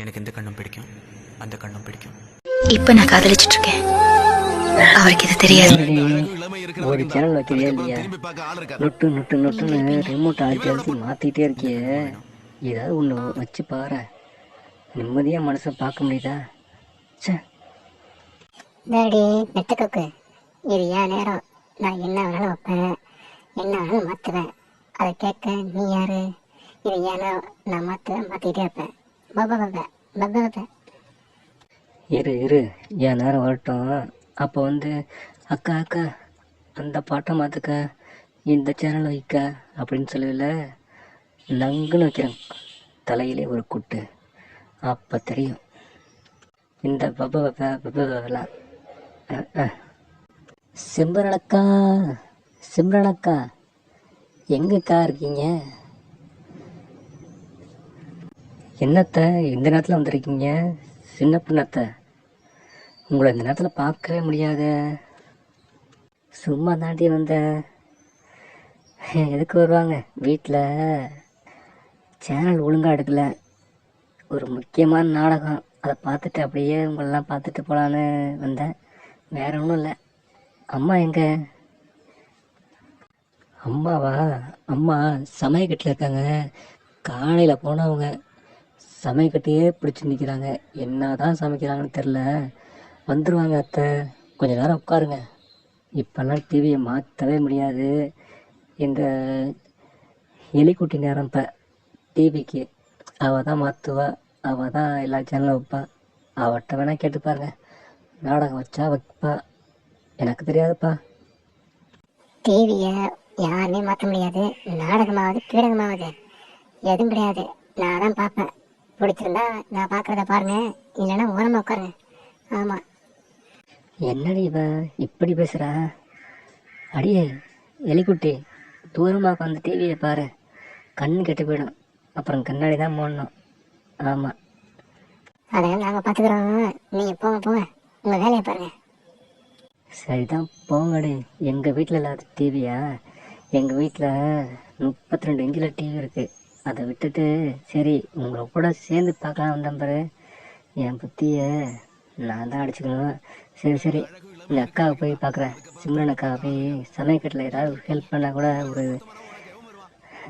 எனக்கு இந்த கண்ணும் பிடிக்கும், அந்த கண்ணும் பிடிக்கும். இப்ப நான் காதலிச்சிட்டு இருக்கேன். அவருக்கு இது தெரியாது. ஒரு சேனல் வைக்கிறியா இல்லையா? நொட்டு நொட்டு நொட்டுன்னு ரிமோட் அழுத்தி அழுத்தி மாத்திட்டே இருக்கியே. ஏதாவது ஒன்று வச்சு பாரு, நிம்மதியாக மனசை பார்க்க முடியுதா? சே டேடி நெட்டுக்கோக்கு, இது ஏன் நேரம். நான் என்ன வேணாலும் வைப்பேன், என்ன வேணாலும் மாற்றுவேன். அதை கேட்க நீ யாரு? இது ஏன்னா நான் மாற்றிக்கிட்டே இருப்பேன். பாபா பாபா பாபா பாபா. இரு இரு, என் நேரம் வரட்டும். அப்போ வந்து அக்கா அக்கா அந்த பாட்டை மாற்றுக்க, இந்த சேனல் வைக்க அப்படின்னு சொல்லல, நங்குன்னு வைக்கிறேன் தலையிலே ஒரு குட்டு. அப்போ தெரியும் இந்த பப்ப பப்பலாம். சிம்ரனக்கா சிம்ரனக்கா எங்கக்கா இருக்கீங்க? என்னத்த இந்த நேரத்தில் வந்திருக்கீங்க? சின்ன பொண்ணத்த, உங்களை இந்த நேரத்தில் பார்க்கவே முடியாது. சும்மா தாண்டி வந்தேன். எதுக்கு வருவாங்க? வீட்டில் சேனல் ஒழுங்காக எடுக்கல, ஒரு முக்கியமான நாடகம், அதை பார்த்துட்டு அப்படியே உங்களெல்லாம் பார்த்துட்டு போகலான்னு வந்தேன். வேற ஒன்றும் இல்லை. அம்மா எங்க? அம்மாவா? அம்மா சமயக்கட்டில் இருக்காங்க. காலையில் போனவங்க சமயக்கட்டையே பிடிச்சி நிற்கிறாங்க. என்ன தான் சமைக்கிறாங்கன்னு தெரில. வந்துடுவாங்க அத்தை, கொஞ்சம் நேரம் உட்காருங்க. இப்போல்லாம் டிவியை மாற்றவே முடியாது. இந்த எலிக்குட்டி நேரம் இப்போ டிவிக்கு அவள் தான் மாற்றுவா, அவள் தான் எல்லா சேனலும் வைப்பா. அவட்ட வேணால் கேட்டு பாருங்க, நாடகம் வச்சா வைப்பா. எனக்கு தெரியாதுப்பா. டிவியை யாருமே மாற்ற முடியாது. நாடகமாவது பீடகமாவது எதுவும் கிடையாது. நான் தான் பார்ப்பேன். பிடிச்சிருந்தா நான் பார்க்குறத பாருங்க, இல்லைன்னா ஓரமாக உட்காருங்க. ஆமாம். என்னடி இவ இப்படி பேசுகிறா? அடியே எலிக்குட்டி, தூரமாக உட்காந்து டிவியை பாரு, கண்ணு கெட்டு போயிடும். அப்புறம் கண்ணாடி தான் போடணும். ஆமாம், அதெல்லாம் நாங்கள் பார்த்துக்குறோம். நீங்கள் போங்க போங்க, உங்கள் வேலையை பாருங்கள். சரிதான் போங்கடி. எங்கள் வீட்டில் இல்லாத டிவியா? எங்கள் வீட்டில் 32 இன்ச்சில் டிவி இருக்குது. அதை விட்டுட்டு சரி உங்களை கூட சேர்ந்து பார்க்கலாம் வந்தேன் பாரு. என் புத்தியை நான் தான் அடிச்சுக்கணும். சரி சரி, இந்த அக்காவை போய் பார்க்குறேன். சிம்ரன் அக்காவை போய் சமயக்கட்டில் ஏதாவது ஹெல்ப் பண்ணால் கூட ஒரு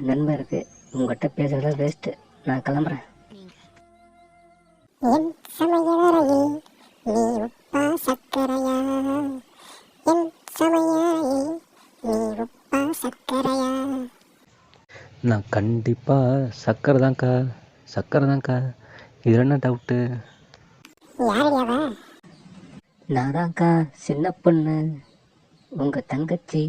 நன்மை இருக்குது. உங்கள்கிட்ட பேசுகிறதா வேஸ்ட்டு. நான் கிளம்புறேன். என் சமையலறையில் நீ உப்பா சக்கரையா? என் சமையலறையில் நீ உப்பா சக்கரையா? நான் கண்டிப்பாக சக்கரை தான்க்கா. இதில் என்ன டவுட்டு? யாருடியாவா? நான் தான்க்கா, சின்ன பொண்ணு, உங்கள் தங்கச்சி.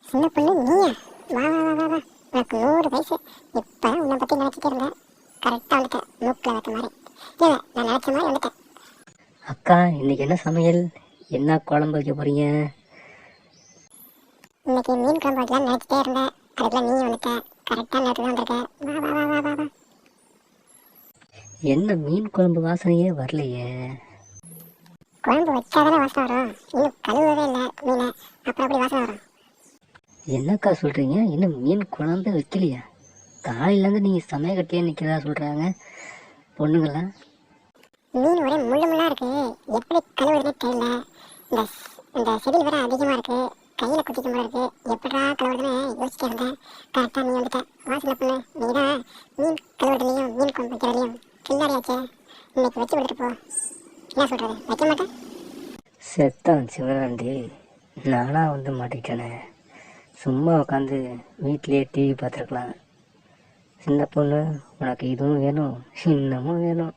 சின்ன பொண்ணு நீயா? வா வா வா வா வா. எனக்கு 100 வயசு. இப்போ உன்னை பற்றி நினச்சிட்டு இருந்தேன். கரெக்டாக வந்துட்டேன், மூக்கில் வைக்க மாதிரி. இல்லை, நான் நினச்ச மாதிரி வந்துட்டேன். அக்கா இன்னைக்கு என்ன சமையல்? என்ன குழம்பு வைக்க போகிறீங்க? இன்னைக்கு மீன் குழம்பு வைக்கலாம்னு நினச்சிட்டே இருந்தேன். அதுக்குள்ள நீ வந்துட்ட. கரெக்டாக நேரத்தில் வந்திருக்கேன். வா வா வா வா வா வா. என்ன மீன் குழம்பு வாசனையே வரலையே? குழம்பு வச்சாதானே வாசனை வரும். இன்னும் கழுவவே இல்லை மீனை, அப்புறம் எப்படி வாசனை வரும்? என்னக்கா சொல்கிறீங்க? இன்னும் மீன் குழம்பே வைக்கலையா? காலையிலேருந்து நீங்கள் சமயக்கட்டிலே நிற்கிறதா சொல்கிறாங்க பொண்ணுங்களாம். மீன் ஒரே முள்ளு முள்ளாக இருக்குது, எப்படி கழுவுறதுனே தெரியல. இந்த இந்த செடியில் வேற அதிகமாக இருக்குது, கையில் குத்திக்க மாதிரி இருக்குது. எப்படா கழுவுறதுன்னு யோசிச்சுட்டு இருந்தேன். கரெக்டாக நீ வந்துட்ட. வாசனை பண்ணு. நீ தான் மீன் கழுவுறதுலையும் மீன் குழம்பு வைக்கிறதுலையும் கில்லாடியாச்சே. இன்னைக்கு வச்சு விட்டுட்டு போ. என்ன சொல்கிறது? வைக்க மாட்டேன். செத்தான் சிவனாண்டி, நானாக வந்து மாட்டிக்கிட்டேனே. சும்மா உட்காந்து வீட்லேயே டிவி பார்த்துருக்கலாம். சின்ன பொண்ணு, உனக்கு இதுவும் வேணும் இன்னமும் வேணும்.